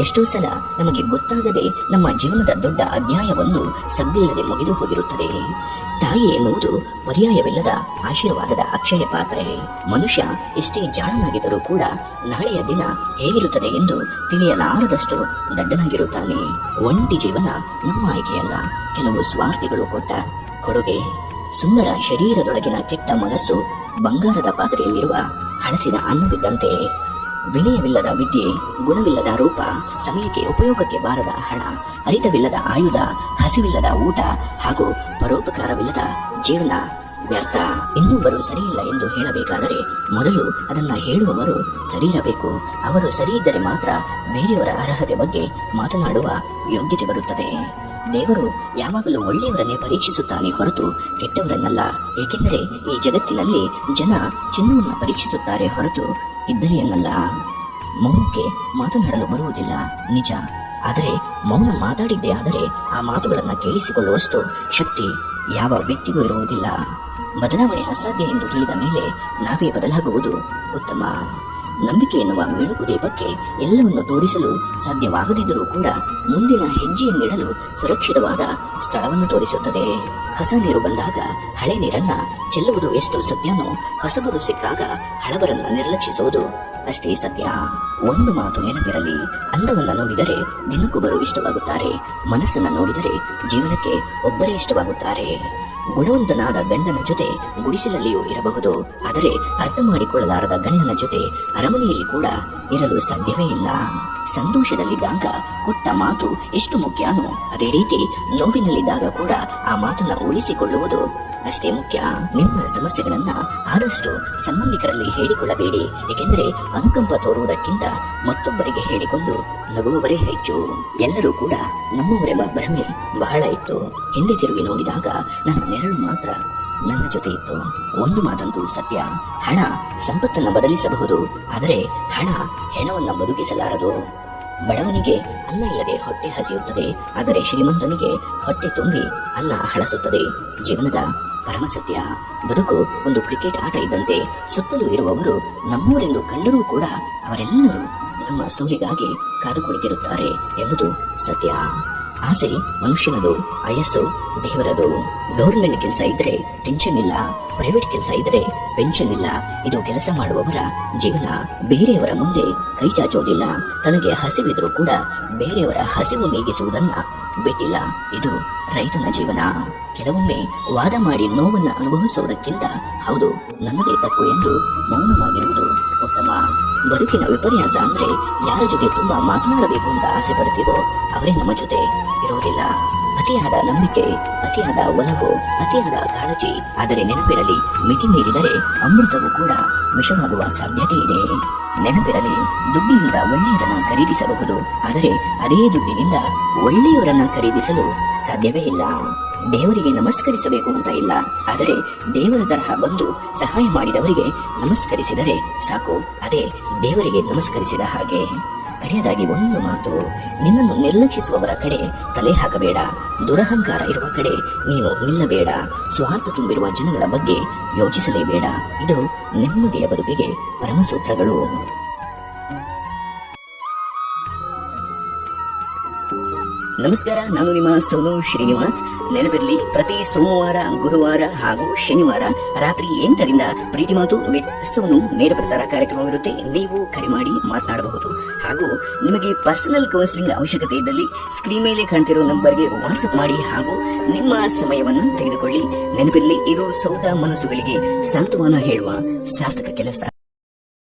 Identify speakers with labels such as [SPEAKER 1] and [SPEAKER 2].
[SPEAKER 1] ಎಷ್ಟೋ ಸಲ ನಮಗೆ ಗೊತ್ತಾಗದೆ ನಮ್ಮ ಜೀವನದ ದೊಡ್ಡ ಅಧ್ಯಾಯವೊಂದು ಸದ್ದಿಲ್ಲದೆ ಮುಗಿದು ಹೋಗಿರುತ್ತದೆ. ತಾಯಿ ಎನ್ನುವುದು ಪರ್ಯಾಯವಿಲ್ಲದ ಆಶೀರ್ವಾದದ ಅಕ್ಷಯ ಪಾತ್ರೆ. ಮನುಷ್ಯ ಎಷ್ಟೇ ಜಾಣನಾಗಿದ್ದರೂ ಕೂಡ ನಾಳೆಯ ದಿನ ಹೇಗಿರುತ್ತದೆ ಎಂದು ತಿಳಿಯಲಾರದಷ್ಟು ದಡ್ಡನಾಗಿರುತ್ತಾನೆ. ಒಂಟಿ ಜೀವನ ನಮ್ಮ ಆಯ್ಕೆಯಲ್ಲ, ಕೆಲವು ಸ್ವಾರ್ಥಿಗಳು ಕೊಟ್ಟ ಕೊಡುಗೆ. ಸುಂದರ ಶರೀರದೊಳಗಿನ ಕೆಟ್ಟ ಮನಸ್ಸು ಬಂಗಾರದ ಪಾತ್ರೆಯಲ್ಲಿರುವ ಹಳಸಿದ ಅನ್ನವಿದ್ದಂತೆ. ವಿನಯವಿಲ್ಲದ ವಿದ್ಯೆ, ಗುಣವಿಲ್ಲದ ರೂಪ, ಸಮಯಕ್ಕೆ ಉಪಯೋಗಕ್ಕೆ ಬಾರದ ಹಣ, ಅರಿತವಿಲ್ಲದ ಆಯುಧ, ಹಸಿವಿಲ್ಲದ ಊಟ ಹಾಗೂ ಪರೋಪಕಾರವಿಲ್ಲದ ಜೀವನ ವ್ಯರ್ಥ. ಇನ್ನೊಬ್ಬರು ಸರಿಯಿಲ್ಲ ಎಂದು ಹೇಳಬೇಕಾದರೆ ಮೊದಲು ಅದನ್ನ ಹೇಳುವವರು ಸರಿಯಿರಬೇಕು. ಅವರು ಸರಿಯಿದ್ದರೆ ಮಾತ್ರ ಬೇರೆಯವರ ಅರ್ಹತೆ ಬಗ್ಗೆ ಮಾತನಾಡುವ ಯೋಗ್ಯತೆ ಬರುತ್ತದೆ. ದೇವರು ಯಾವಾಗಲೂ ಒಳ್ಳೆಯವರನ್ನೇ ಪರೀಕ್ಷಿಸುತ್ತಾನೆ ಹೊರತು ಕೆಟ್ಟವರನ್ನಲ್ಲ. ಏಕೆಂದರೆ ಈ ಜಗತ್ತಿನಲ್ಲಿ ಜನ ಚಿನ್ನವನ್ನು ಪರೀಕ್ಷಿಸುತ್ತಾರೆ ಹೊರತು ಇದ್ದಲಿಯನ್ನಲ್ಲ. ಮೌನಕ್ಕೆ ಮಾತನಾಡಲು ಬರುವುದಿಲ್ಲ ನಿಜ, ಆದರೆ ಮೌನ ಮಾತಾಡಿದ್ದೇ ಆದರೆ ಆ ಮಾತುಗಳನ್ನು ಕೇಳಿಸಿಕೊಳ್ಳುವಷ್ಟು ಶಕ್ತಿ ಯಾವ ವ್ಯಕ್ತಿಗೂ ಇರುವುದಿಲ್ಲ. ಬದಲಾವಣೆ ಅಸಾಧ್ಯ ಎಂದು ತಿಳಿದ ಮೇಲೆ ನಾವೇ ಬದಲಾಗುವುದು ಉತ್ತಮ. ನಂಬಿಕೆ ಎನ್ನುವ ಮೆಣುಕು ದೀಪಕ್ಕೆ ಎಲ್ಲವನ್ನು ತೋರಿಸಲು ಸಾಧ್ಯವಾಗದಿದ್ದರೂ ಕೂಡ ಮುಂದಿನ ಹೆಜ್ಜೆಯನ್ನಿಡಲು ಸುರಕ್ಷಿತವಾದ ಸ್ಥಳವನ್ನು ತೋರಿಸುತ್ತದೆ. ಹೊಸ ನೀರು ಬಂದಾಗ ಹಳೆ ನೀರನ್ನ ಚೆಲ್ಲುವುದು ಎಷ್ಟು ಸತ್ಯನೋ, ಹೊಸಬರು ಸಿಕ್ಕಾಗ ಹಳಬರನ್ನ ನಿರ್ಲಕ್ಷಿಸುವುದು ಅಷ್ಟೇ ಸತ್ಯ. ಒಂದು ಮಾತು ನೆನಪಿರಲಿ, ಅಂದವನ್ನ ನೋಡಿದರೆ ದಿನಕ್ಕೊಬ್ಬರು ಇಷ್ಟವಾಗುತ್ತಾರೆ, ಮನಸ್ಸನ್ನ ನೋಡಿದರೆ ಜೀವನಕ್ಕೆ ಒಬ್ಬರೇ ಇಷ್ಟವಾಗುತ್ತಾರೆ. ಗುಣವಂತನಾದ ಗಂಡನ ಜೊತೆ ಗುಡಿಸಲಲ್ಲಿಯೂ ಇರಬಹುದು, ಆದರೆ ಅರ್ಥ ಮಾಡಿಕೊಳ್ಳಲಾರದ ಗಂಡನ ಜೊತೆ ಅರಮನೆಯಲ್ಲಿ ಕೂಡ ಇರಲು ಸಾಧ್ಯವೇ ಇಲ್ಲ. ಸಂತೋಷದಲ್ಲಿದ್ದಾಗ ಕೊಟ್ಟ ಮಾತು ಎಷ್ಟು ಮುಖ್ಯನೋ ಅದೇ ರೀತಿ ನೋವಿನಲ್ಲಿದ್ದಾಗ ಕೂಡ ಆ ಮಾತನ್ನ ಉಳಿಸಿಕೊಳ್ಳುವುದು ಅಷ್ಟೇ ಮುಖ್ಯ. ನಿಮ್ಮ ಸಮಸ್ಯೆಗಳನ್ನ ಆದಷ್ಟು ಸಂಬಂಧಿಕರಲ್ಲಿ ಹೇಳಿಕೊಳ್ಳಬೇಡಿ, ಏಕೆಂದರೆ ಅನುಕಂಪ ತೋರುವುದಕ್ಕಿಂತ ಮತ್ತೊಬ್ಬರಿಗೆ ಹೇಳಿಕೊಂಡು ನಗುವವರೇ ಹೆಚ್ಚು. ಎಲ್ಲರೂ ಕೂಡ ನಮ್ಮವರೆಂಬ ಭ್ರಮೆ ಬಹಳ ಇತ್ತು. ಹಿಂದೆ ತಿರುಗಿ ನೋಡಿದಾಗ ನನ್ನ ನೆರಳು ಮಾತ್ರ ನನ್ನ ಜೊತೆ ಇತ್ತು. ಒಂದು ಮಾತಂತೂ ಸತ್ಯ, ಹಣ ಸಂಪತ್ತನ್ನು ಬದಲಿಸಬಹುದು, ಆದರೆ ಹಣ ಹೆಣವನ್ನ ಬದುಕಿಸಲಾರದು. ಬಡವನಿಗೆ ಅನ್ನ ಇಲ್ಲದೆ ಹೊಟ್ಟೆ ಹಸಿಯುತ್ತದೆ, ಆದರೆ ಶ್ರೀಮಂತನಿಗೆ ಹೊಟ್ಟೆ ತುಂಬಿ ಅನ್ನ ಹಳಸುತ್ತದೆ. ಜೀವನದ ಪರಮ ಸತ್ಯ. ಬದುಕು ಒಂದು ಕ್ರಿಕೆಟ್ ಆಟ ಇದ್ದಂತೆ. ಸುತ್ತಲೂ ಇರುವವರು ನಮ್ಮೂರೆಂದು ಕಂಡರೂ ಕೂಡ ಅವರೆಲ್ಲರೂ ನಮ್ಮ ಸೋಲಿಗಾಗಿ ಕಾದು ಕುಳಿತಿರುತ್ತಾರೆ ಎಂಬುದು ಸತ್ಯ. ಆಸೆ ಮನುಷ್ಯನದು, ಆಯಸ್ಸು ದೇವರದು. ಗೌರ್ಮೆಂಟ್ ಕೆಲಸ ಇದ್ರೆ ಟೆನ್ಷನ್ ಇಲ್ಲ, ಪ್ರೈವೇಟ್ ಕೆಲಸ ಇದ್ರೆ ಪೆನ್ಷನ್ ಇಲ್ಲ. ಇದು ಕೆಲಸ ಮಾಡುವವರ ಜೀವನ. ಬೇರೆಯವರ ಮುಂದೆ ಕೈ ಚಾಚೋದಿಲ್ಲ. ತನಗೆ ಹಸಿವಿದ್ರೂ ಕೂಡ ಬೇರೆಯವರ ಹಸಿವು ನೀಗಿಸುವುದನ್ನ ಬಿಟ್ಟಿಲ್ಲ. ಇದು ರೈತನ ಜೀವನ. ಕೆಲವೊಮ್ಮೆ ವಾದ ಮಾಡಿ ನೋವನ್ನ ಅನುಭವಿಸುವುದಕ್ಕಿಂತ ಹೌದು ನನ್ನದೇ ತಪ್ಪು ಎಂದು ಮೌನವಾಗಿರುವುದು ಉತ್ತಮ. ಬದುಕಿನ ವಿಪರ್ಯಾಸ ಅಂದ್ರೆ ಯಾರ ಜೊತೆ ತುಂಬಾ ಮಾತನಾಡಬೇಕು ಅಂತ ಆಸೆ ಪಡ್ತೀವೋ ಅವರೇ ನಮ್ಮ ಜೊತೆ ಇರೋದಿಲ್ಲ. ಅತಿಯಾದ ನಂಬಿಕೆ, ಅತಿಯಾದ ಒಲವು, ಅತಿಯಾದ ಕಾಳಜಿ. ಆದರೆ ನೆನಪಿರಲಿ, ಮಿತಿ ಮೀರಿದರೆ ಅಮೃತವು ಕೂಡ ವಿಷವಾಗುವ ಸಾಧ್ಯತೆ ಇದೆ. ನೆನಪಿರಲಿ, ದುಡ್ಡಿನಿಂದ ಒಳ್ಳೆಯವರನ್ನ ಖರೀದಿಸಬಹುದು, ಆದರೆ ಅದೇ ದುಡ್ಡಿನಿಂದ ಒಳ್ಳೆಯವರನ್ನ ಖರೀದಿಸಲು ಸಾಧ್ಯವೇ ಇಲ್ಲ. ದೇವರಿಗೆ ನಮಸ್ಕರಿಸಬೇಕು ಅಂತ ಇಲ್ಲ, ಆದರೆ ದೇವರ ತರಹ ಬಂದು ಸಹಾಯ ಮಾಡಿದವರಿಗೆ ನಮಸ್ಕರಿಸಿದರೆ ಸಾಕು, ಅದೇ ದೇವರಿಗೆ ನಮಸ್ಕರಿಸಿದ ಹಾಗೆ. ಕಡೆಯದಾಗಿ ಒಂದು ಮಾತು, ನಿನ್ನನ್ನು ನಿರ್ಲಕ್ಷಿಸುವವರ ಕಡೆ ತಲೆ ಹಾಕಬೇಡ. ದುರಹಂಕಾರ ಇರುವ ಕಡೆ ನೀನು ನಿಲ್ಲಬೇಡ. ಸ್ವಾರ್ಥ ತುಂಬಿರುವ ಜನಗಳ ಬಗ್ಗೆ ಯೋಚಿಸಲೇಬೇಡ. ಇದು ನೆಮ್ಮದಿಯ ಬದುಕಿಗೆ ಪರಮಸೂತ್ರಗಳು. ನಮಸ್ಕಾರ, ನಾನು ನಿಮ್ಮ ಸೋನು ಶ್ರೀನಿವಾಸ್. ನೆನಪಿರಲಿ, ಪ್ರತಿ ಸೋಮವಾರ, ಗುರುವಾರ ಹಾಗೂ ಶನಿವಾರ ರಾತ್ರಿ 8ರಿಂದ ಪ್ರೀತಿ ಮಾತು ವಿತ್ ಸೋನು ನೇರ ಪ್ರಸಾರ ಕಾರ್ಯಕ್ರಮವಿರುತ್ತೆ. ನೀವು ಕರೆ ಮಾಡಿ ಮಾತನಾಡಬಹುದು. ಹಾಗೂ ನಿಮಗೆ ಪರ್ಸನಲ್ ಕೌನ್ಸಿಲಿಂಗ್ ಅವಶ್ಯಕತೆ ಇದ್ದಲ್ಲಿ ಸ್ಕ್ರೀನ್ ಮೇಲೆ ಕಾಣ್ತಿರೋ ನಂಬರ್ಗೆ ವಾಟ್ಸ್ಆಪ್ ಮಾಡಿ ಹಾಗೂ ನಿಮ್ಮ ಸಮಯವನ್ನು ತೆಗೆದುಕೊಳ್ಳಿ. ನೆನಪಿರಲಿ, ಇದು ಸೌದ ಮನಸ್ಸುಗಳಿಗೆ ಸಾಂತ್ವನ ಹೇಳುವ ಸಾರ್ಥಕ ಕೆಲಸ.